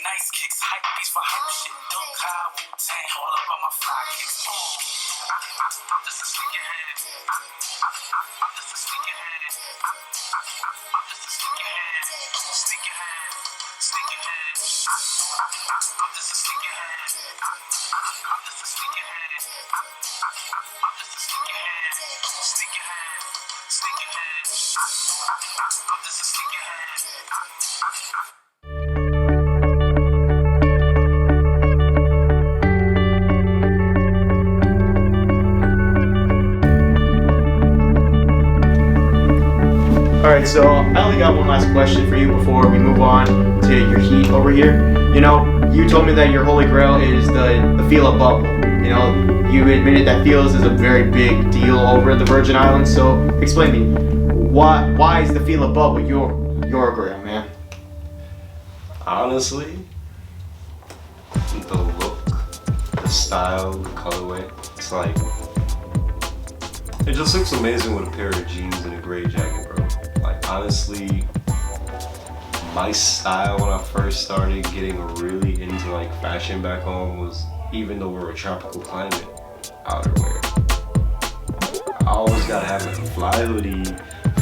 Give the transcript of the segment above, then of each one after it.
nice kicks, hype beats for hype shit. Don't cry, Wu-Tang, all up on my fly kicks. I'm just a sneakerhead. I'm just a sneakerhead. I'm just a sneakerhead. Sneakerhead. Sneakerhead. I'm just a sneakerhead. I'm just a sneakerhead. I'm just a sneakerhead. Sneakerhead. Sneakerhead. I'm just a sneakerhead. Alright, so I only got one last question for you before we move on to your heat over here. You know, you told me that your holy grail is the Fila bubble. You know, you admitted that Fila's is a very big deal over the Virgin Islands, so explain to me, why is the Fila bubble your grail, man? Honestly, the look, the style, the colorway, it's like, it just looks amazing with a pair of jeans and a gray jacket, bro. Like, honestly, my style when I first started getting really into like fashion back home was, even though we're a tropical climate, outerwear. I always gotta have like a fly hoodie,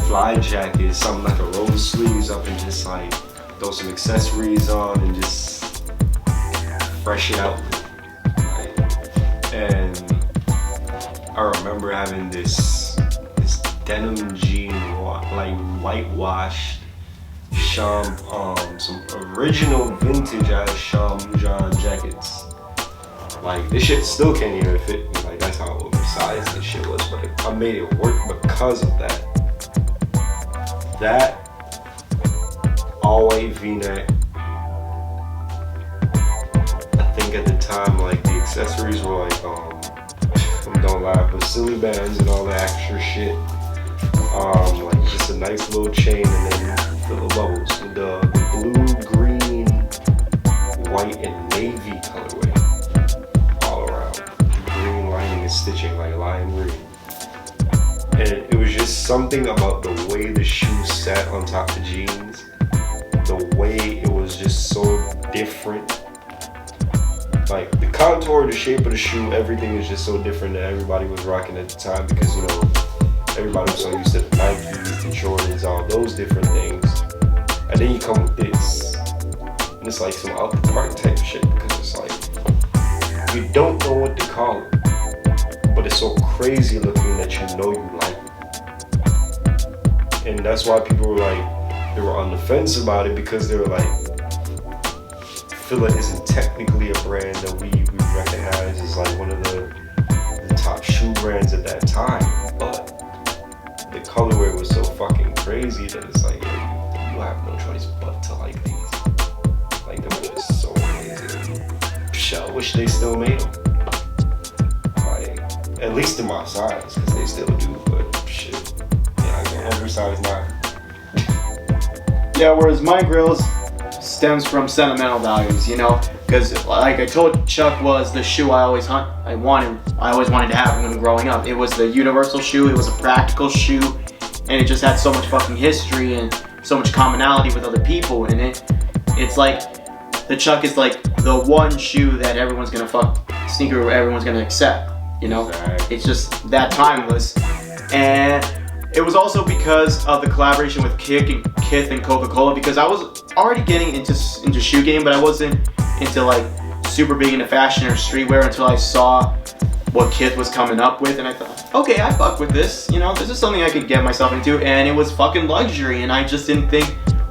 fly jacket, something like a roll the sleeves up and just like throw some accessories on and just fresh it out. Right? And I remember having this denim jean, like whitewashed some original vintage ass John jackets. Like, this shit still can't even fit me. Like, that's how oversized this shit was, but I made it work because of that. That all-white V-neck. I think at the time, like, the accessories were like, don't laugh, but silly bands and all that extra shit. Like just a nice little chain and then the little bubbles. The blue, green, white, and navy colorway all around. The green lining and stitching like lime green. And it was just something about the way the shoe sat on top of the jeans. The way it was just so different. Like the contour, the shape of the shoe, everything is just so different that everybody was rocking at the time because, you know, everybody was so used to the Nikes, the Jordans, all those different things. And then you come with this, and it's like some out the park type shit because it's like, you don't know what to call it, but it's so crazy looking that you know you like it. And that's why people were like, they were on the fence about it because they were like, Fila isn't technically a brand that we recognize as like one of the top shoe brands at that time, but the colorway was so fucking crazy that it's like, you have no choice but to like these. Like, they were just so amazing. I wish they still made them. Like, at least in my size, because they still do, but shit. Yeah, I go oversized now. Yeah, whereas my grills stems from sentimental values, you know, because like I told Chuck, was the shoe I always wanted to have when growing up. It was the universal shoe. It was a practical shoe, and it just had so much fucking history and so much commonality with other people in it. It's like the Chuck is like the one shoe that everyone's gonna sneaker everyone's gonna accept, you know. Exactly. It's just that timeless. And it was also because of the collaboration with Kith and Coca-Cola, because I was already getting into shoe game, but I wasn't into like super big into fashion or streetwear until I saw what Kith was coming up with, and I thought, okay, I fuck with this, you know, this is something I could get myself into, and it was fucking luxury, and I just didn't think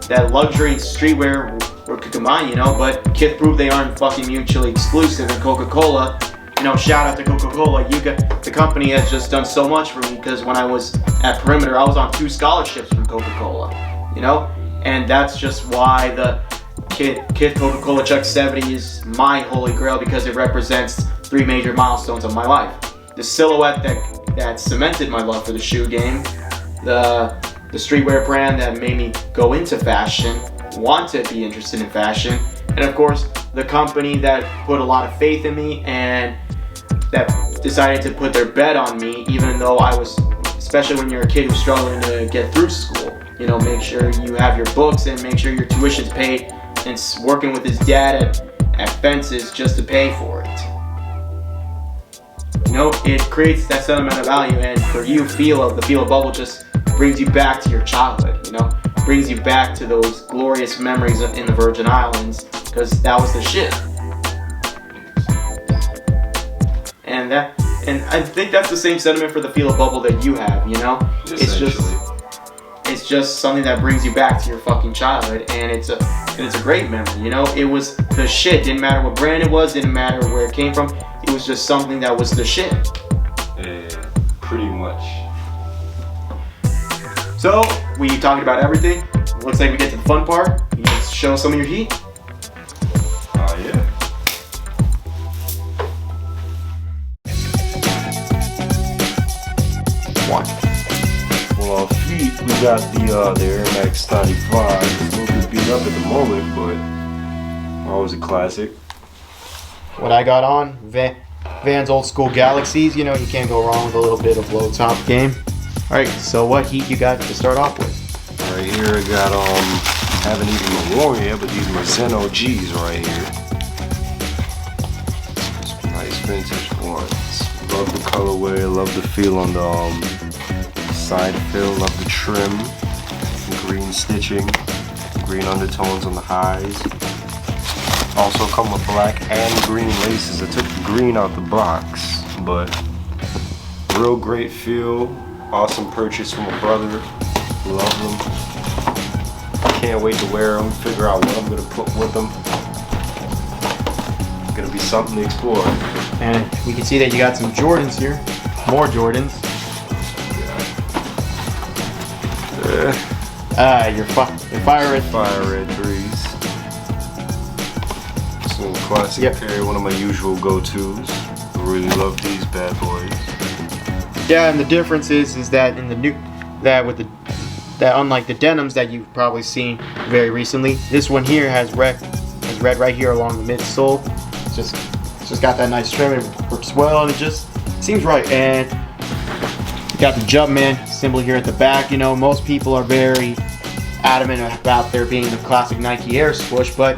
that luxury and streetwear could combine, you know, but Kith proved they aren't fucking mutually exclusive, and Coca-Cola, you know, shout out to Coca-Cola. The company has just done so much for me, because when I was at Perimeter, I was on 2 scholarships from Coca-Cola, you know? And that's just why the Kith Coca-Cola Chuck 70 is my holy grail, because it represents 3 major milestones of my life. The silhouette that cemented my love for the shoe game, the streetwear brand that made me go into fashion, want to be interested in fashion, and of course, the company that put a lot of faith in me and that decided to put their bet on me, even though I was, especially when you're a kid who's struggling to get through school. You know, make sure you have your books and make sure your tuition's paid and working with his dad at fences just to pay for it. You know, it creates that sentimental value, and for you, the feel of bubble just brings you back to your childhood. You know, brings you back to those glorious memories in the Virgin Islands, because that was the shit. And I think that's the same sentiment for the feel of bubble that you have. You know, it's just something that brings you back to your fucking childhood, and it's a great memory. You know, it was the shit. Didn't matter what brand it was, didn't matter where it came from. It was just something that was the shit. Yeah, pretty much. So we talked about everything. Looks like we get to the fun part. You can show some of your heat. Yeah. One. Well, on feet, we got the Air Max 95. It's a little bit beat up at the moment, but always a classic. What I got on, Van's old school Galaxies. You know, you can't go wrong with a little bit of low top game. All right, so what heat you got to start off with? Right here, I got haven't even worn yet, but these are my Zen OGs right here. Nice vintage ones. Love the colorway, love the feel on the side fill, love the trim, green stitching, green undertones on the highs. Also come with black and green laces. I took the green out the box, but real great feel. Awesome purchase from a brother. Love them. Can't wait to wear them. Figure out what I'm gonna put with them. Gonna be something to explore. And we can see that you got some Jordans here. More Jordans. Your fire red. Fire red 3s. It's a little classic pair, one of my usual go-tos. I really love these bad boys. Yeah, and the difference is that in the new that unlike the denims that you've probably seen very recently, this one here has red right here along the midsole. It's just got that nice trim. It works well, and it just seems right. And you got the Jumpman symbol here at the back. You know, most people are very adamant about there being the classic Nike Air swoosh, but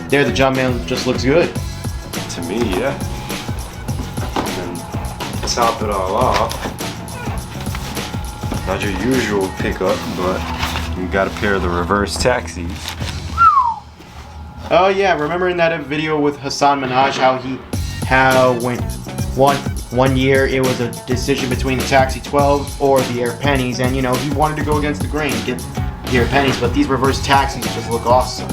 there the Jumpman just looks good. To me, yeah. And then to top it all off, not your usual pickup, but you got a pair of the reverse taxis. Oh yeah, remember in that video with Hassan Minhaj how when one year it was a decision between the Taxi 12s or the Air Pennies, and you know he wanted to go against the grain, get the Air Pennies, but these reverse taxis just look awesome.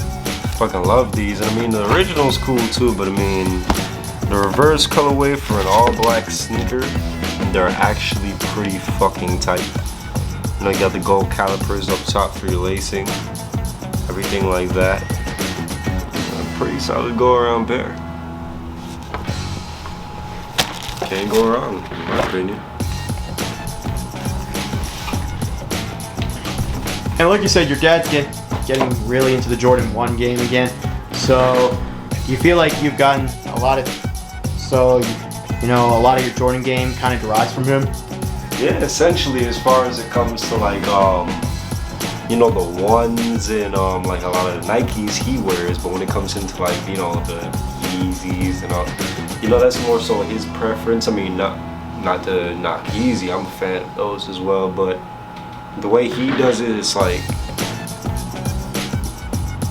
Fucking love these. I mean, the original's cool too, but I mean, the reverse colorway for an all-black sneaker, they're actually pretty fucking tight. You know, you got the gold calipers up top for your lacing, everything like that. A pretty solid go-around pair. Can't go wrong, in my opinion. And like you said, your dad's getting really into the Jordan 1 game again. So you feel like you've gotten a lot of your Jordan game kind of derives from him? Yeah, essentially, as far as it comes to like you know, the ones and like a lot of the Nikes he wears, but when it comes into like, you know, the Yeezys and all, you know, that's more so his preference. I mean, not to knock Yeezy, I'm a fan of those as well, but the way he does it, it's like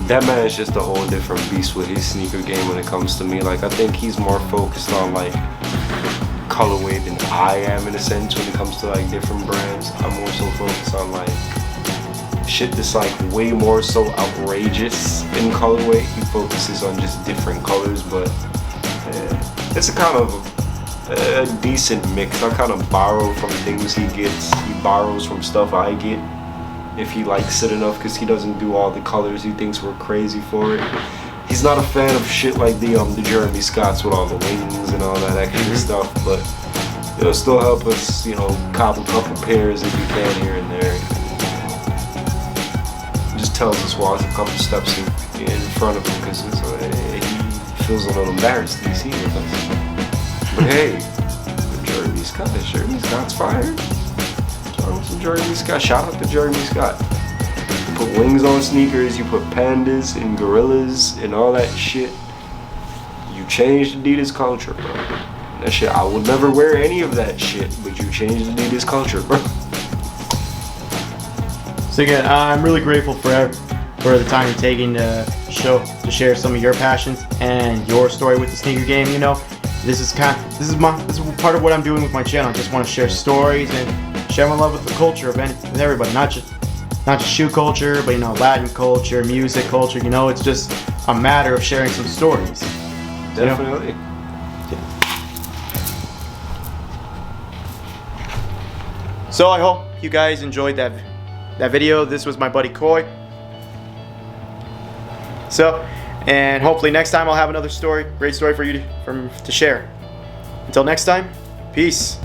that man is just a whole different beast with his sneaker game when it comes to me. Like, I think he's more focused on like colorway than I am, in a sense, when it comes to like different brands. I'm more so focused on like shit that's like way more so outrageous in colorway. He focuses on just different colors, but it's a kind of a decent mix. I kind of borrow from things he gets. He borrows from stuff I get, if he likes it enough, because he doesn't do all the colors. He thinks we're crazy for it. He's not a fan of shit like the Jeremy Scotts with all the wings and all that extra stuff, but it'll still help us, you know, cop a couple pairs if you can here and there. Just tells us walks a couple steps in front of him, because he feels a little embarrassed to be seen with us. But hey, Jeremy Scott's fired. Jeremy Scott, shout out to Jeremy Scott. put wings on sneakers, you put pandas and gorillas and all that shit. You changed Adidas culture, bro. That shit, I would never wear any of that shit, but you changed Adidas culture, bro. So again, I'm really grateful for the time you're taking to share some of your passions and your story with the sneaker game. You know, this is part of what I'm doing with my channel. I just want to share stories and share my love with the culture with everybody, not just shoe culture, but you know, Latin culture, music culture. You know, it's just a matter of sharing some stories. Definitely. You know? So I hope you guys enjoyed that video. This was my buddy Coy. So, and hopefully next time I'll have another great story for you to share. Until next time, peace.